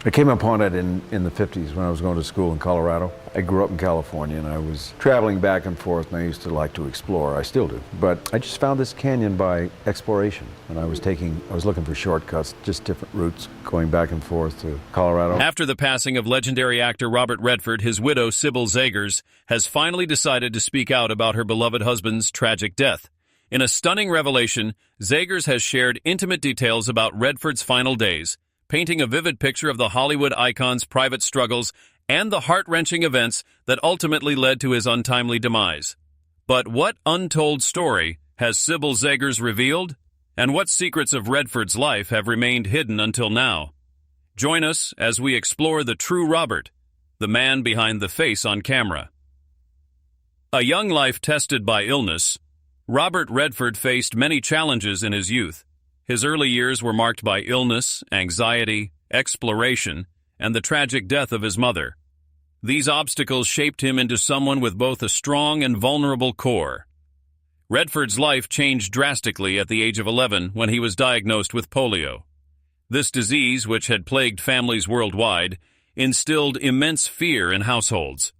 I came upon it in the 50s when I was going to school in Colorado. I grew up in California and I was traveling back and forth, and I used to like to explore. I still do. But I just found this canyon by exploration, and I was looking for shortcuts, just different routes going back and forth to Colorado. After the passing of legendary actor Robert Redford, his widow, Sybil Zegers, has finally decided to speak out about her beloved husband's tragic death. In a stunning revelation, Zegers has shared intimate details about Redford's final days, painting a vivid picture of the Hollywood icon's private struggles and the heart-wrenching events that ultimately led to his untimely demise. But what untold story has Sybil Zegers revealed? And what secrets of Redford's life have remained hidden until now? Join us as we explore the true Robert, the man behind the face on camera. A young life tested by illness, Robert Redford faced many challenges in his youth. His early years were marked by illness, anxiety, exploration, and the tragic death of his mother. These obstacles shaped him into someone with both a strong and vulnerable core. Redford's life changed drastically at the age of 11 when he was diagnosed with polio. This disease, which had plagued families worldwide, instilled immense fear in households.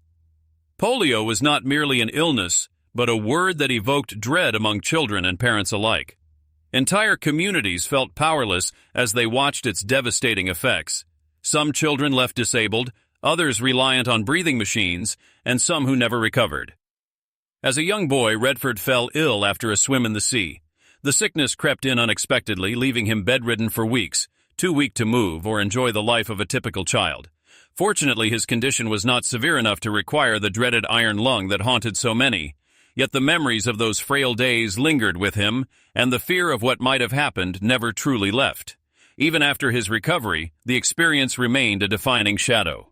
Polio was not merely an illness, but a word that evoked dread among children and parents alike. Entire communities felt powerless as they watched its devastating effects. Some children left disabled, others reliant on breathing machines, and some who never recovered. As a young boy, Redford fell ill after a swim in the sea. The sickness crept in unexpectedly, leaving him bedridden for weeks, too weak to move or enjoy the life of a typical child. Fortunately, his condition was not severe enough to require the dreaded iron lung that haunted so many. Yet the memories of those frail days lingered with him, and the fear of what might have happened never truly left. Even after his recovery, the experience remained a defining shadow.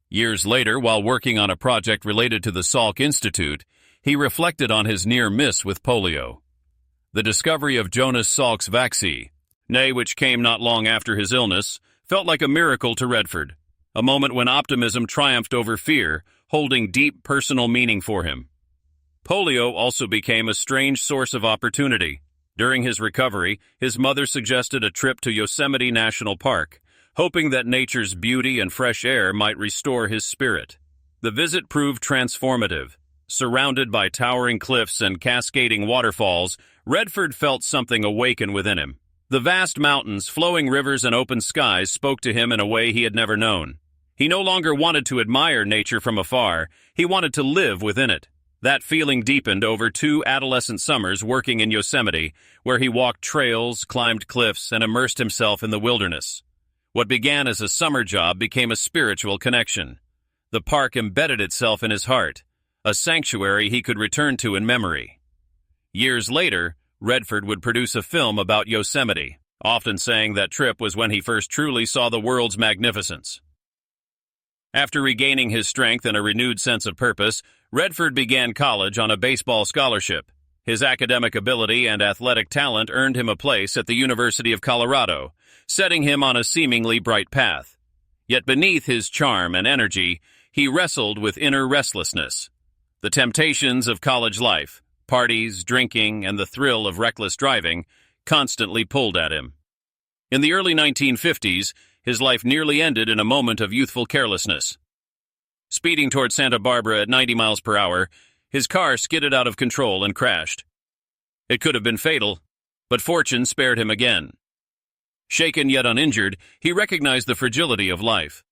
Years later, while working on a project related to the Salk Institute, he reflected on his near miss with polio. The discovery of Jonas Salk's vaccine, which came not long after his illness, felt like a miracle to Redford, a moment when optimism triumphed over fear, holding deep personal meaning for him. Polio also became a strange source of opportunity. During his recovery, his mother suggested a trip to Yosemite National Park, hoping that nature's beauty and fresh air might restore his spirit. The visit proved transformative. Surrounded by towering cliffs and cascading waterfalls, Redford felt something awaken within him. The vast mountains, flowing rivers, and open skies spoke to him in a way he had never known. He no longer wanted to admire nature from afar, he wanted to live within it. That feeling deepened over 2 adolescent summers working in Yosemite, where he walked trails, climbed cliffs, and immersed himself in the wilderness. What began as a summer job became a spiritual connection. The park embedded itself in his heart, a sanctuary he could return to in memory. Years later, Redford would produce a film about Yosemite, often saying that trip was when he first truly saw the world's magnificence. After regaining his strength and a renewed sense of purpose, Redford began college on a baseball scholarship. His academic ability and athletic talent earned him a place at the University of Colorado, setting him on a seemingly bright path. Yet beneath his charm and energy, he wrestled with inner restlessness. The temptations of college life, parties, drinking, and the thrill of reckless driving, constantly pulled at him. In the early 1950s, his life nearly ended in a moment of youthful carelessness. Speeding toward Santa Barbara at 90 miles per hour, his car skidded out of control and crashed. It could have been fatal, but fortune spared him again. Shaken yet uninjured, he recognized the fragility of life,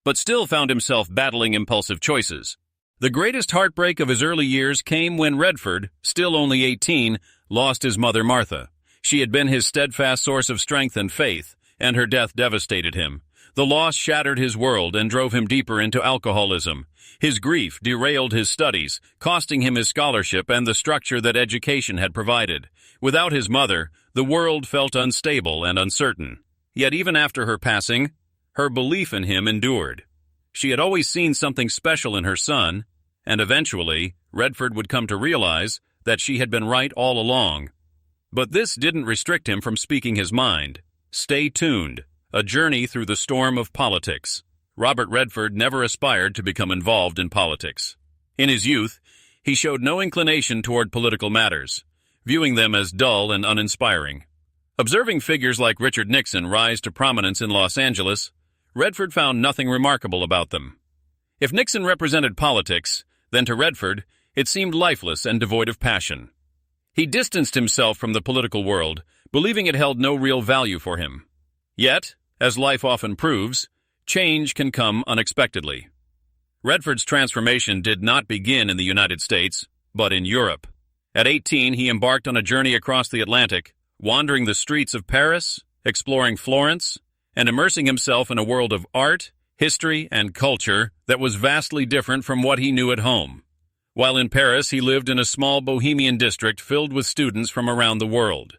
but still found himself battling impulsive choices. The greatest heartbreak of his early years came when Redford, still only 18, lost his mother Martha. She had been his steadfast source of strength and faith, and her death devastated him. The loss shattered his world and drove him deeper into alcoholism. His grief derailed his studies, costing him his scholarship and the structure that education had provided. Without his mother, the world felt unstable and uncertain. Yet even after her passing, her belief in him endured. She had always seen something special in her son, and eventually, Redford would come to realize that she had been right all along. But this didn't restrict him from speaking his mind. Stay tuned. A journey through the storm of politics. Robert Redford never aspired to become involved in politics. In his youth, he showed no inclination toward political matters, viewing them as dull and uninspiring. Observing figures like Richard Nixon rise to prominence in Los Angeles, Redford found nothing remarkable about them. If Nixon represented politics, then to Redford, it seemed lifeless and devoid of passion. He distanced himself from the political world, believing it held no real value for him. Yet, as life often proves, change can come unexpectedly. Redford's transformation did not begin in the United States, but in Europe. At 18, he embarked on a journey across the Atlantic, wandering the streets of Paris, exploring Florence, and immersing himself in a world of art, history, and culture that was vastly different from what he knew at home. While in Paris, he lived in a small bohemian district filled with students from around the world.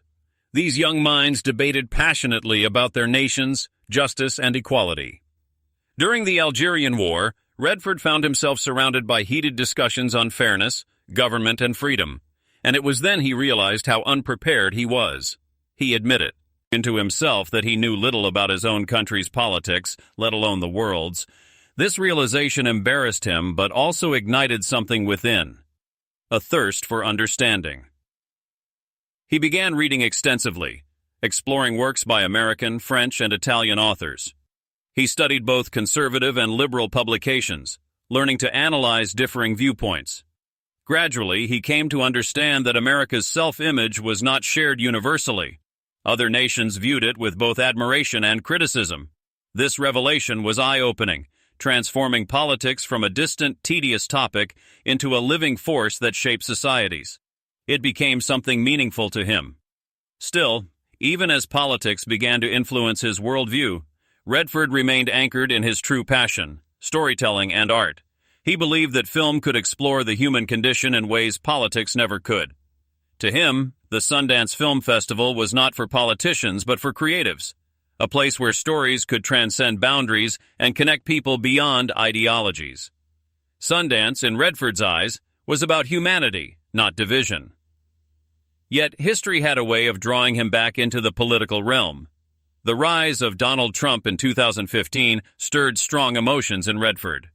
These young minds debated passionately about their nations, justice, and equality. During the Algerian War, Redford found himself surrounded by heated discussions on fairness, government, and freedom, and it was then he realized how unprepared he was. He admitted to himself that he knew little about his own country's politics, let alone the world's. This realization embarrassed him, but also ignited something within, a thirst for understanding. He began reading extensively, exploring works by American, French, and Italian authors. He studied both conservative and liberal publications, learning to analyze differing viewpoints. Gradually, he came to understand that America's self-image was not shared universally. Other nations viewed it with both admiration and criticism. This revelation was eye-opening, transforming politics from a distant, tedious topic into a living force that shaped societies. It became something meaningful to him. Still, even as politics began to influence his worldview, Redford remained anchored in his true passion, storytelling and art. He believed that film could explore the human condition in ways politics never could. To him, the Sundance Film Festival was not for politicians but for creatives, a place where stories could transcend boundaries and connect people beyond ideologies. Sundance, in Redford's eyes, was about humanity, not division. Yet history had a way of drawing him back into the political realm. The rise of Donald Trump in 2015 stirred strong emotions in Redford.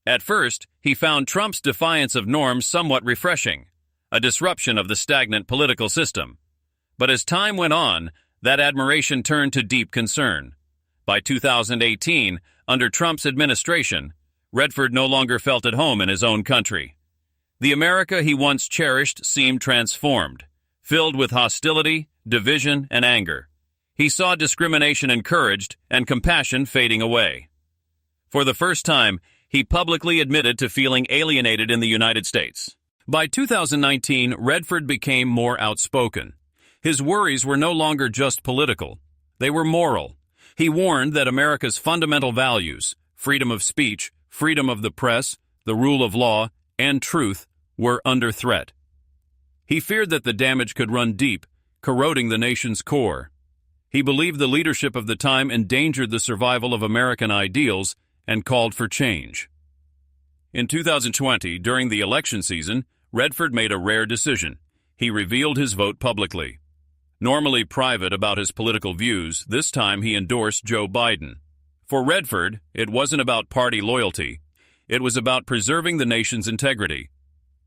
At first, he found Trump's defiance of norms somewhat refreshing, a disruption of the stagnant political system. But as time went on, that admiration turned to deep concern. By 2018, under Trump's administration, Redford no longer felt at home in his own country. The America he once cherished seemed transformed, filled with hostility, division, and anger. He saw discrimination encouraged and compassion fading away. For the first time, he publicly admitted to feeling alienated in the United States. By 2019, Redford became more outspoken. His worries were no longer just political. They were moral. He warned that America's fundamental values, freedom of speech, freedom of the press, the rule of law, and truth, were under threat. He feared that the damage could run deep, corroding the nation's core. He believed the leadership of the time endangered the survival of American ideals and called for change. In 2020, during the election season, Redford made a rare decision. He revealed his vote publicly. Normally private about his political views, this time he endorsed Joe Biden. For Redford, it wasn't about party loyalty. It was about preserving the nation's integrity.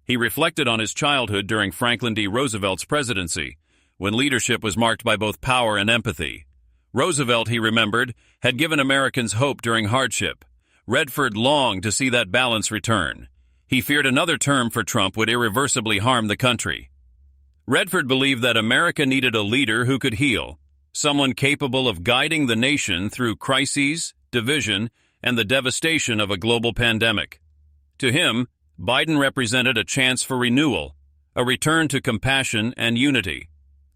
He reflected on his childhood during Franklin D. Roosevelt's presidency, when leadership was marked by both power and empathy. Roosevelt, he remembered, had given Americans hope during hardship. Redford longed to see that balance return. He feared another term for Trump would irreversibly harm the country. Redford believed that America needed a leader who could heal, someone capable of guiding the nation through crises, division, and the devastation of a global pandemic. To him, Biden represented a chance for renewal, a return to compassion and unity.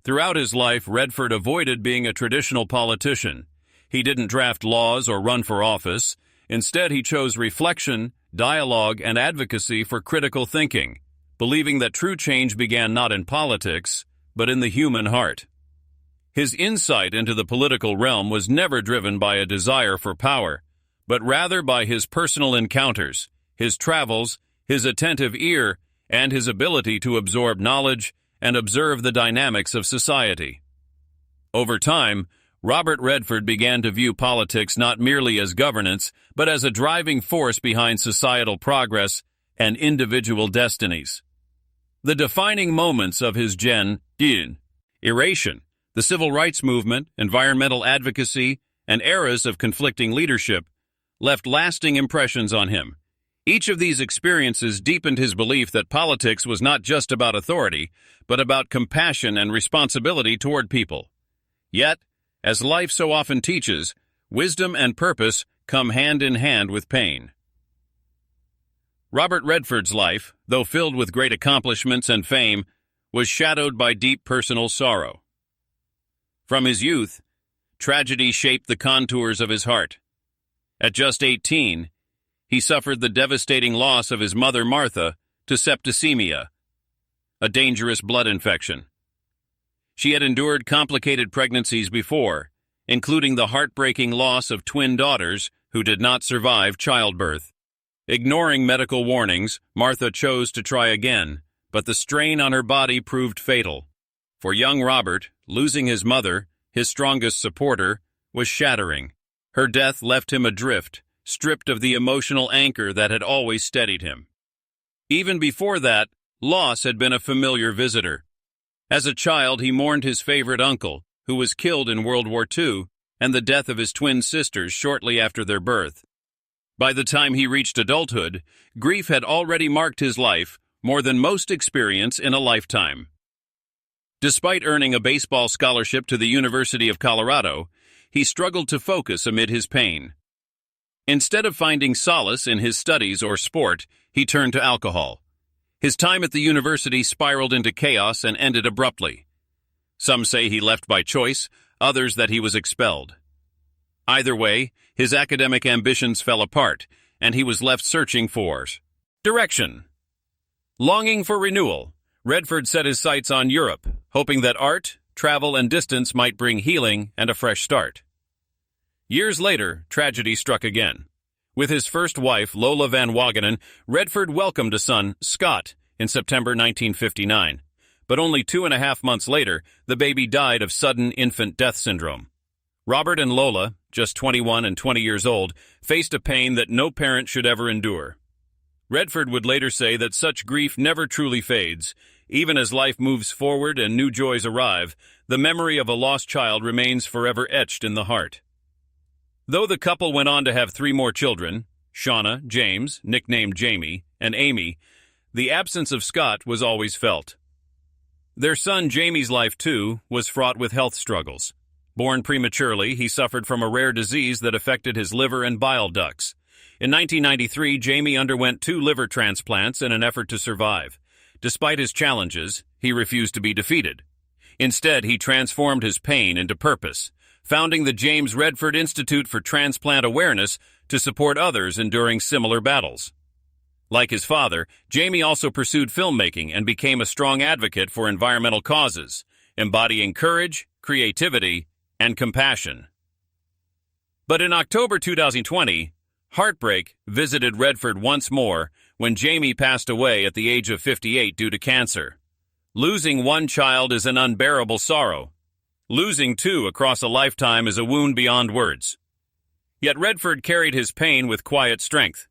Throughout his life, Redford avoided being a traditional politician. He didn't draft laws or run for office. Instead, he chose reflection, dialogue, and advocacy for critical thinking, believing that true change began not in politics, but in the human heart. His insight into the political realm was never driven by a desire for power, but rather by his personal encounters, his travels, his attentive ear, and his ability to absorb knowledge and observe the dynamics of society. Over time, Robert Redford began to view politics not merely as governance, but as a driving force behind societal progress and individual destinies. The defining moments of his generation, the civil rights movement, environmental advocacy, and eras of conflicting leadership left lasting impressions on him. Each of these experiences deepened his belief that politics was not just about authority, but about compassion and responsibility toward people. Yet, as life so often teaches, wisdom and purpose come hand in hand with pain. Robert Redford's life, though filled with great accomplishments and fame, was shadowed by deep personal sorrow. From his youth, tragedy shaped the contours of his heart. At just 18, he suffered the devastating loss of his mother Martha to septicemia, a dangerous blood infection. She had endured complicated pregnancies before, including the heartbreaking loss of twin daughters who did not survive childbirth. Ignoring medical warnings, Martha chose to try again, but the strain on her body proved fatal. For young Robert, losing his mother, his strongest supporter, was shattering. Her death left him adrift, stripped of the emotional anchor that had always steadied him. Even before that, loss had been a familiar visitor. As a child, he mourned his favorite uncle, who was killed in World War II, and the death of his twin sisters shortly after their birth. By the time he reached adulthood, grief had already marked his life, more than most experience in a lifetime. Despite earning a baseball scholarship to the University of Colorado, he struggled to focus amid his pain. Instead of finding solace in his studies or sport, he turned to alcohol. His time at the university spiraled into chaos and ended abruptly. Some say he left by choice, others that he was expelled. Either way, his academic ambitions fell apart, and he was left searching for direction. Longing for renewal, Redford set his sights on Europe, hoping that art, travel, and distance might bring healing and a fresh start. Years later, tragedy struck again. With his first wife, Lola Van Wagenen, Redford welcomed a son, Scott, in September 1959. But only 2.5 months later, the baby died of sudden infant death syndrome. Robert and Lola, just 21 and 20 years old, faced a pain that no parent should ever endure. Redford would later say that such grief never truly fades. Even as life moves forward and new joys arrive, the memory of a lost child remains forever etched in the heart. Though the couple went on to have 3 more children, Shauna, James, nicknamed Jamie, and Amy, the absence of Scott was always felt. Their son Jamie's life, too, was fraught with health struggles. Born prematurely, he suffered from a rare disease that affected his liver and bile ducts. In 1993, Jamie underwent 2 liver transplants in an effort to survive. Despite his challenges, he refused to be defeated. Instead, he transformed his pain into purpose, founding the James Redford Institute for Transplant Awareness to support others enduring similar battles. Like his father, Jamie also pursued filmmaking and became a strong advocate for environmental causes, embodying courage, creativity, and compassion. But in October 2020, heartbreak visited Redford once more when Jamie passed away at the age of 58 due to cancer. Losing one child is an unbearable sorrow. Losing 2 across a lifetime is a wound beyond words. Yet Redford carried his pain with quiet strength.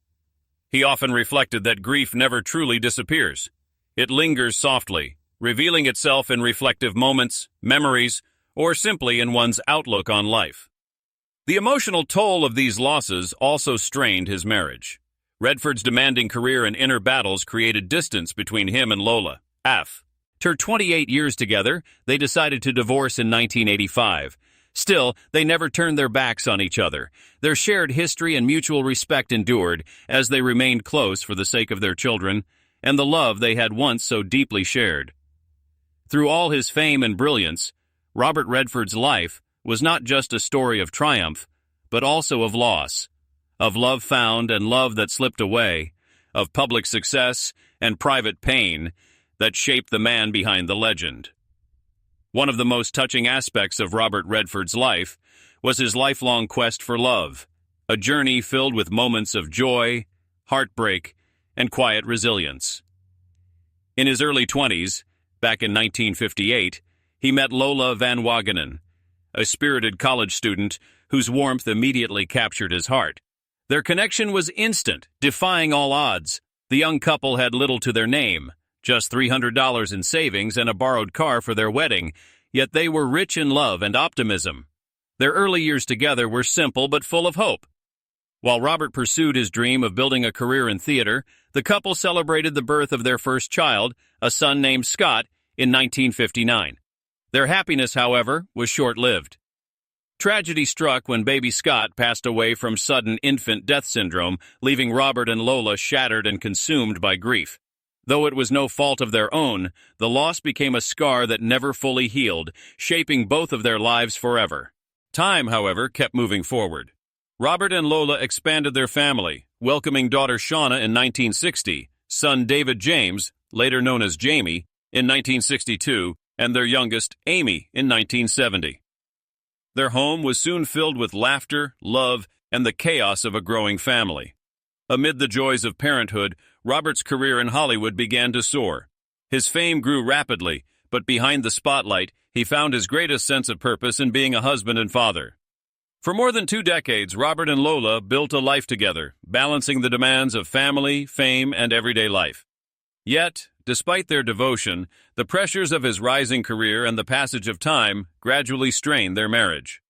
He often reflected that grief never truly disappears. It lingers softly, revealing itself in reflective moments, memories, or simply in one's outlook on life. The emotional toll of these losses also strained his marriage. Redford's demanding career and inner battles created distance between him and Lola. After 28 years together, they decided to divorce in 1985. Still, they never turned their backs on each other. Their shared history and mutual respect endured as they remained close for the sake of their children and the love they had once so deeply shared. Through all his fame and brilliance, Robert Redford's life was not just a story of triumph, but also of loss, of love found and love that slipped away, of public success and private pain that shaped the man behind the legend. One of the most touching aspects of Robert Redford's life was his lifelong quest for love, a journey filled with moments of joy, heartbreak, and quiet resilience. In his early 20s, back in 1958, he met Lola Van Wagenen, a spirited college student whose warmth immediately captured his heart. Their connection was instant, defying all odds. The young couple had little to their name, just $300 in savings and a borrowed car for their wedding, yet they were rich in love and optimism. Their early years together were simple but full of hope. While Robert pursued his dream of building a career in theater, the couple celebrated the birth of their first child, a son named Scott, in 1959. Their happiness, however, was short-lived. Tragedy struck when baby Scott passed away from sudden infant death syndrome, leaving Robert and Lola shattered and consumed by grief. Though it was no fault of their own, the loss became a scar that never fully healed, shaping both of their lives forever. Time, however, kept moving forward. Robert and Lola expanded their family, welcoming daughter Shauna in 1960, son David James, later known as Jamie, in 1962, and their youngest, Amy, in 1970. Their home was soon filled with laughter, love, and the chaos of a growing family. Amid the joys of parenthood, Robert's career in Hollywood began to soar. His fame grew rapidly, but behind the spotlight, he found his greatest sense of purpose in being a husband and father. For more than 2 decades, Robert and Lola built a life together, balancing the demands of family, fame, and everyday life. Yet, despite their devotion, the pressures of his rising career and the passage of time gradually strained their marriage.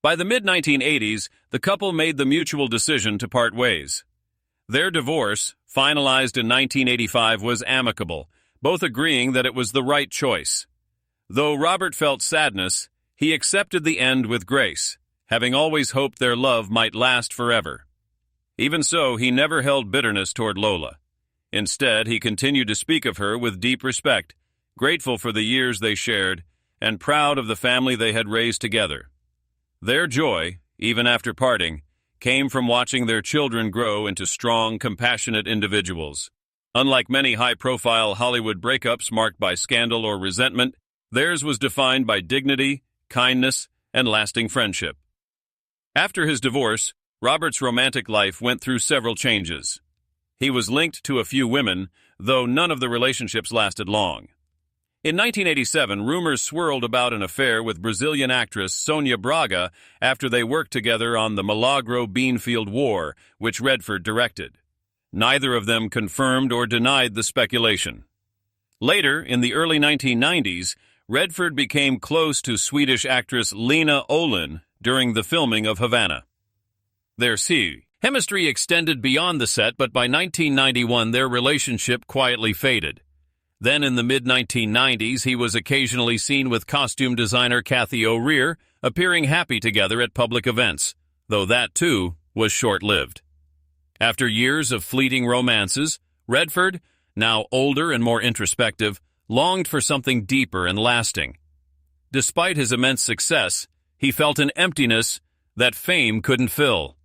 By the mid-1980s, the couple made the mutual decision to part ways. Their divorce, finalized in 1985, was amicable, both agreeing that it was the right choice. Though Robert felt sadness, he accepted the end with grace, having always hoped their love might last forever. Even so, he never held bitterness toward Lola. Instead, he continued to speak of her with deep respect, grateful for the years they shared, and proud of the family they had raised together. Their joy, even after parting, came from watching their children grow into strong, compassionate individuals. Unlike many high-profile Hollywood breakups marked by scandal or resentment, theirs was defined by dignity, kindness, and lasting friendship. After his divorce, Robert's romantic life went through several changes. He was linked to a few women, though none of the relationships lasted long. In 1987, rumors swirled about an affair with Brazilian actress Sonia Braga after they worked together on the Milagro Beanfield War, which Redford directed. Neither of them confirmed or denied the speculation. Later, in the early 1990s, Redford became close to Swedish actress Lena Olin during the filming of Havana. Their chemistry extended beyond the set, but by 1991 their relationship quietly faded. Then in the mid-1990s, he was occasionally seen with costume designer Kathy O'Rear, appearing happy together at public events, though that, too, was short-lived. After years of fleeting romances, Redford, now older and more introspective, longed for something deeper and lasting. Despite his immense success, he felt an emptiness that fame couldn't fill.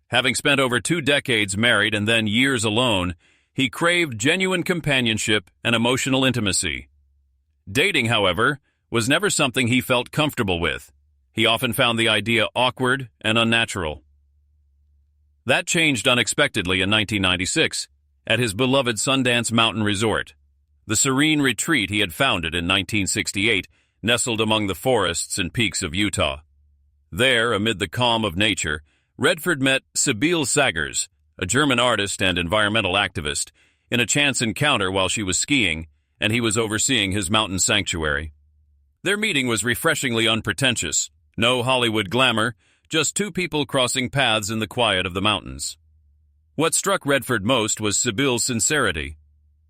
Having spent over 2 decades married and then years alone, he craved genuine companionship and emotional intimacy. Dating, however, was never something he felt comfortable with. He often found the idea awkward and unnatural. That changed unexpectedly in 1996 at his beloved Sundance Mountain Resort, the serene retreat he had founded in 1968, nestled among the forests and peaks of Utah. There, amid the calm of nature, Redford met Sibylle Sagers, a German artist and environmental activist, in a chance encounter while she was skiing, and he was overseeing his mountain sanctuary. Their meeting was refreshingly unpretentious. No Hollywood glamour, just 2 people crossing paths in the quiet of the mountains. What struck Redford most was Sibylle's sincerity.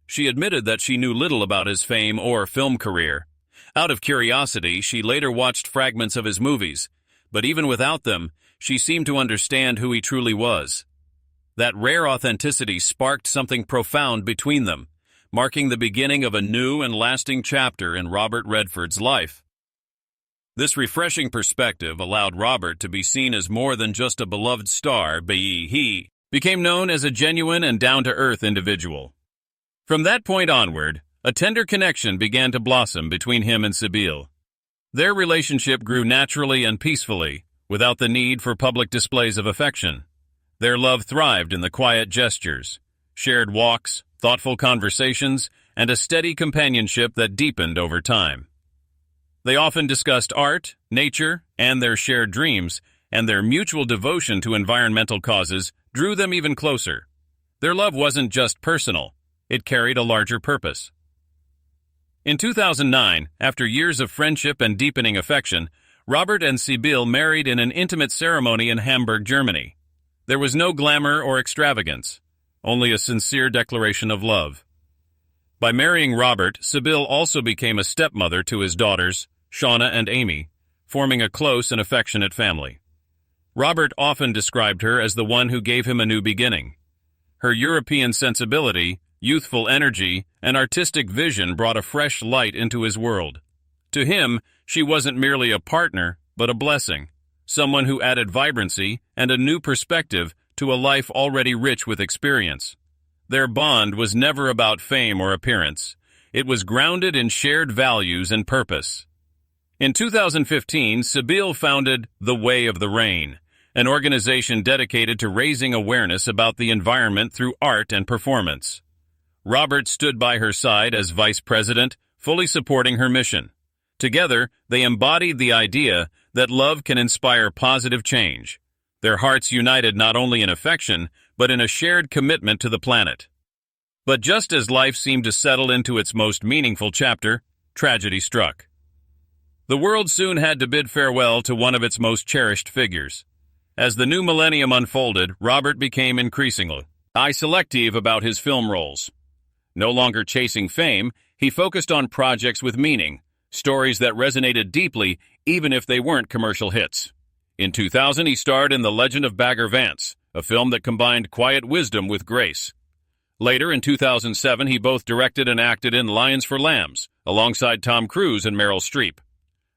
She admitted that she knew little about his fame or film career. Out of curiosity, she later watched fragments of his movies, but even without them, she seemed to understand who he truly was. That rare authenticity sparked something profound between them, marking the beginning of a new and lasting chapter in Robert Redford's life. This refreshing perspective allowed Robert to be seen as more than just a beloved star, he became known as a genuine and down-to-earth individual. From that point onward, a tender connection began to blossom between him and Sibylle. Their relationship grew naturally and peacefully, without the need for public displays of affection. Their love thrived in the quiet gestures, shared walks, thoughtful conversations, and a steady companionship that deepened over time. They often discussed art, nature, and their shared dreams, and their mutual devotion to environmental causes drew them even closer. Their love wasn't just personal, it carried a larger purpose. In 2009, after years of friendship and deepening affection, Robert and Sibylle married in an intimate ceremony in Hamburg, Germany. There was no glamour or extravagance, only a sincere declaration of love. By marrying Robert, Sibylle also became a stepmother to his daughters, Shauna and Amy, forming a close and affectionate family. Robert often described her as the one who gave him a new beginning. Her European sensibility, youthful energy, and artistic vision brought a fresh light into his world. To him, she wasn't merely a partner, but a blessing, someone who added vibrancy and a new perspective to a life already rich with experience. Their bond was never about fame or appearance. It was grounded in shared values and purpose. In 2015, Sibylle founded The Way of the Rain, an organization dedicated to raising awareness about the environment through art and performance. Robert stood by her side as vice president, fully supporting her mission. Together, they embodied the idea that love can inspire positive change. Their hearts united not only in affection, but in a shared commitment to the planet. But just as life seemed to settle into its most meaningful chapter, tragedy struck. The world soon had to bid farewell to one of its most cherished figures. As the new millennium unfolded, Robert became increasingly selective about his film roles. No longer chasing fame, he focused on projects with meaning, stories that resonated deeply even if they weren't commercial hits. In 2000, he starred in The Legend of Bagger Vance, a film that combined quiet wisdom with grace. Later, in 2007, he both directed and acted in Lions for Lambs, alongside Tom Cruise and Meryl Streep.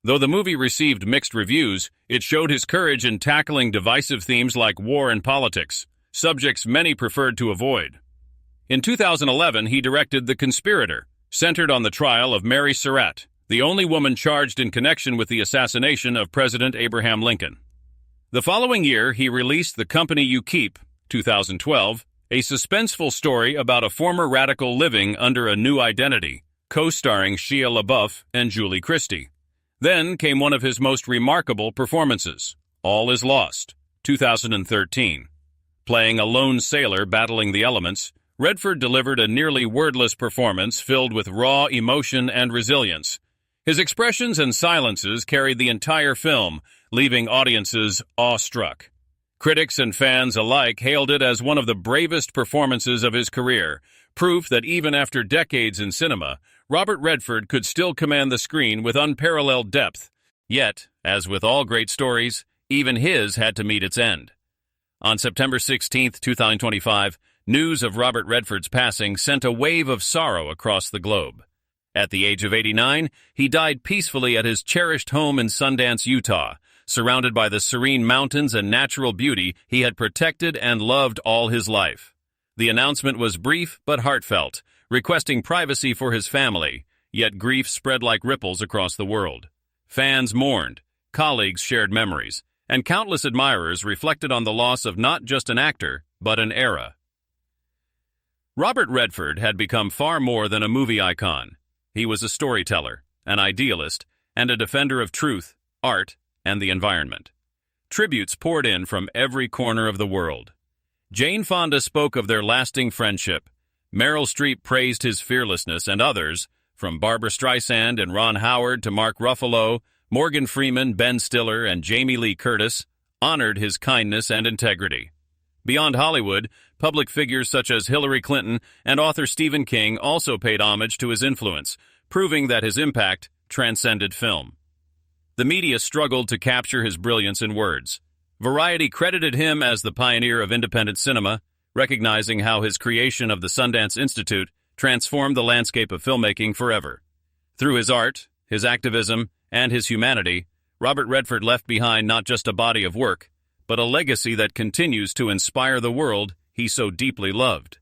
Though the movie received mixed reviews, it showed his courage in tackling divisive themes like war and politics, subjects many preferred to avoid. In 2011, he directed The Conspirator, centered on the trial of Mary Surratt, the only woman charged in connection with the assassination of President Abraham Lincoln. The following year, he released The Company You Keep, 2012, a suspenseful story about a former radical living under a new identity, co-starring Shia LaBeouf and Julie Christie. Then came one of his most remarkable performances, All Is Lost, 2013. Playing a lone sailor battling the elements, Redford delivered a nearly wordless performance filled with raw emotion and resilience. His expressions and silences carried the entire film, leaving audiences awestruck. Critics and fans alike hailed it as one of the bravest performances of his career, proof that even after decades in cinema, Robert Redford could still command the screen with unparalleled depth. Yet, as with all great stories, even his had to meet its end. On September 16, 2025, news of Robert Redford's passing sent a wave of sorrow across the globe. At the age of 89, he died peacefully at his cherished home in Sundance, Utah, surrounded by the serene mountains and natural beauty he had protected and loved all his life. The announcement was brief but heartfelt, requesting privacy for his family, yet grief spread like ripples across the world. Fans mourned, colleagues shared memories, and countless admirers reflected on the loss of not just an actor, but an era. Robert Redford had become far more than a movie icon. He was a storyteller, an idealist, and a defender of truth, art, and the environment. Tributes poured in from every corner of the world. Jane Fonda spoke of their lasting friendship. Meryl Streep praised his fearlessness, and others, from Barbra Streisand and Ron Howard to Mark Ruffalo, Morgan Freeman, Ben Stiller, and Jamie Lee Curtis, honored his kindness and integrity. Beyond Hollywood, public figures such as Hillary Clinton and author Stephen King also paid homage to his influence, proving that his impact transcended film. The media struggled to capture his brilliance in words. Variety credited him as the pioneer of independent cinema, recognizing how his creation of the Sundance Institute transformed the landscape of filmmaking forever. Through his art, his activism, and his humanity, Robert Redford left behind not just a body of work, but a legacy that continues to inspire the world he so deeply loved.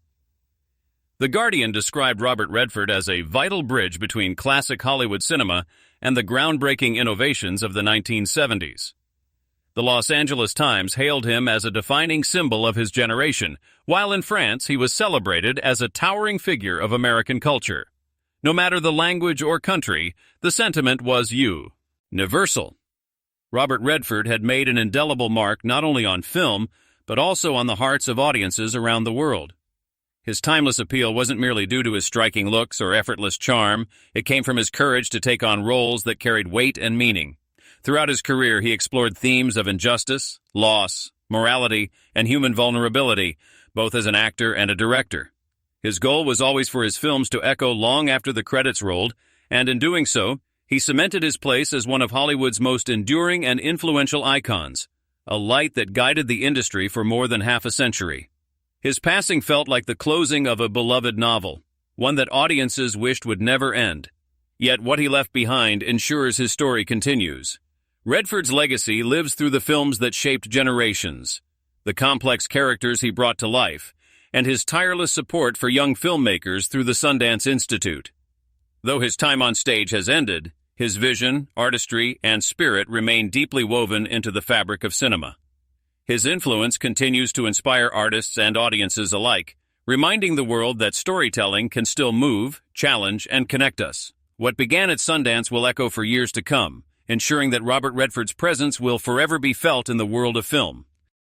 The Guardian described Robert Redford as a vital bridge between classic Hollywood cinema and the groundbreaking innovations of the 1970s. The Los Angeles Times hailed him as a defining symbol of his generation, while in France he was celebrated as a towering figure of American culture. No matter the language or country, the sentiment was universal. Robert Redford had made an indelible mark not only on film, but also on the hearts of audiences around the world. His timeless appeal wasn't merely due to his striking looks or effortless charm. It came from his courage to take on roles that carried weight and meaning. Throughout his career, he explored themes of injustice, loss, morality, and human vulnerability, both as an actor and a director. His goal was always for his films to echo long after the credits rolled, and in doing so, he cemented his place as one of Hollywood's most enduring and influential icons, a light that guided the industry for more than half a century. His passing felt like the closing of a beloved novel, one that audiences wished would never end. Yet what he left behind ensures his story continues. Redford's legacy lives through the films that shaped generations, the complex characters he brought to life, and his tireless support for young filmmakers through the Sundance Institute. Though his time on stage has ended, his vision, artistry, and spirit remain deeply woven into the fabric of cinema. His influence continues to inspire artists and audiences alike, reminding the world that storytelling can still move, challenge, and connect us. What began at Sundance will echo for years to come, ensuring that Robert Redford's presence will forever be felt in the world of film.